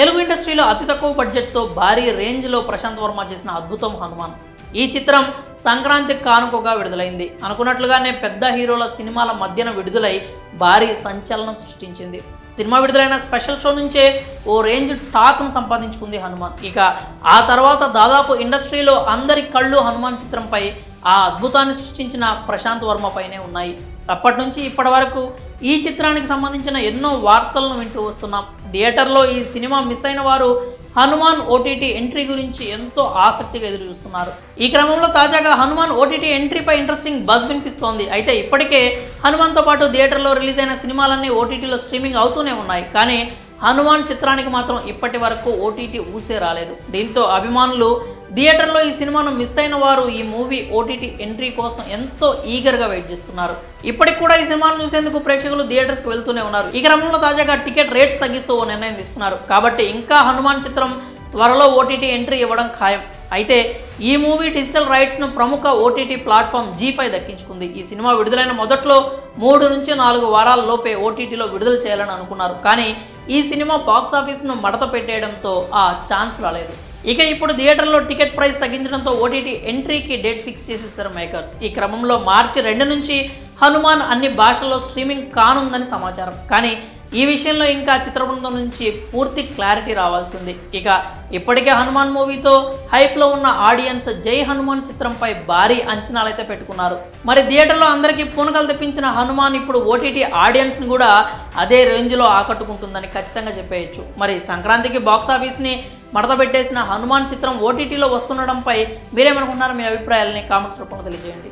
తెలుగు ఇండస్ట్రీలో అతి తక్కువ బడ్జెట్తో భారీ రేంజ్లో ప్రశాంత్ వర్మ చేసిన అద్భుతం హనుమాన్. ఈ చిత్రం సంక్రాంతి కానుకగా విడుదలైంది. అనుకున్నట్లుగానే పెద్ద హీరోల సినిమాల మధ్యన విడుదలై భారీ సంచలనం సృష్టించింది. సినిమా విడుదలైన స్పెషల్ షో నుంచే ఓ రేంజ్ టాక్ను సంపాదించుకుంది హనుమాన్. ఇక ఆ తర్వాత దాదాపు ఇండస్ట్రీలో అందరి కళ్ళు హనుమాన్ చిత్రంపై, ఆ అద్భుతాన్ని సృష్టించిన ప్రశాంత్ వర్మ పైనే ఉన్నాయి. అప్పటి నుంచి ఇప్పటి వరకు ఈ చిత్రానికి సంబంధించిన ఎన్నో వార్తలను వింటూ వస్తున్నాం. థియేటర్లో ఈ సినిమా మిస్ అయిన వారు హనుమాన్ ఓటీటీ ఎంట్రీ గురించి ఎంతో ఆసక్తిగా ఎదురు చూస్తున్నారు. ఈ క్రమంలో తాజాగా హనుమాన్ ఓటీటీ ఎంట్రీపై ఇంట్రెస్టింగ్ బజ్ వినిపిస్తోంది. అయితే ఇప్పటికే హనుమాన్తో పాటు థియేటర్లో రిలీజ్ అయిన సినిమాలన్నీ ఓటీటీలో స్ట్రీమింగ్ అవుతూనే ఉన్నాయి. కానీ హనుమాన్ చిత్రానికి మాత్రం ఇప్పటి వరకు ఓటీటీ ఊసే రాలేదు. దీంతో అభిమానులు థియేటర్లో ఈ సినిమాను మిస్ అయిన వారు ఈ మూవీ ఓటీటీ ఎంట్రీ కోసం ఎంతో ఈగర్గా వెయిట్ చేస్తున్నారు. ఇప్పటికి కూడా ఈ సినిమాను చూసేందుకు ప్రేక్షకులు థియేటర్స్కి వెళ్తూనే ఉన్నారు. ఈ క్రమంలో తాజాగా టికెట్ రేట్స్ తగ్గిస్తూ ఓ నిర్ణయం తీసుకున్నారు. కాబట్టి ఇంకా హనుమాన్ చిత్రం త్వరలో ఓటీటీ ఎంట్రీ ఇవ్వడం ఖాయం. అయితే ఈ మూవీ డిజిటల్ రైట్స్ను ప్రముఖ ఓటీటీ ప్లాట్ఫామ్ G5 దక్కించుకుంది. ఈ సినిమా విడుదలైన మొదట్లో 3 నుంచి 4 వారాల లోపే ఓటీటీలో విడుదల చేయాలని అనుకున్నారు. కానీ ఈ సినిమా బాక్స్ ఆఫీస్ను మడత పెట్టేయడంతో ఆ ఛాన్స్ రాలేదు. ఇక ఇప్పుడు థియేటర్లో టికెట్ ప్రైస్ తగ్గించడంతో ఓటీటీ ఎంట్రీకి డేట్ ఫిక్స్ చేసేసారు మేకర్స్. ఈ క్రమంలో మార్చి 2 నుంచి హనుమాన్ అన్ని భాషల్లో స్ట్రీమింగ్ కానుందని సమాచారం. కానీ ఈ విషయంలో ఇంకా చిత్ర బృందం నుంచి పూర్తి క్లారిటీ రావాల్సి ఉంది. ఇక ఇప్పటికే హనుమాన్ మూవీతో హైప్లో ఉన్న ఆడియన్స్ జై హనుమాన్ చిత్రంపై భారీ అంచనాలైతే పెట్టుకున్నారు. మరి థియేటర్లో అందరికీ పూనకలు తెప్పించిన హనుమాన్ ఇప్పుడు ఓటీటీ ఆడియన్స్ని కూడా అదే రేంజ్లో ఆకట్టుకుంటుందని ఖచ్చితంగా చెప్పేయచ్చు. మరి సంక్రాంతికి బాక్స్ ఆఫీస్ని మడత పెట్టేసిన హనుమాన్ చిత్రం ఓటీటీలో వస్తుండడంపై మీరేమనుకుంటున్నారు? మీ అభిప్రాయాలని కామెంట్స్ రూపంలో తెలియజేయండి.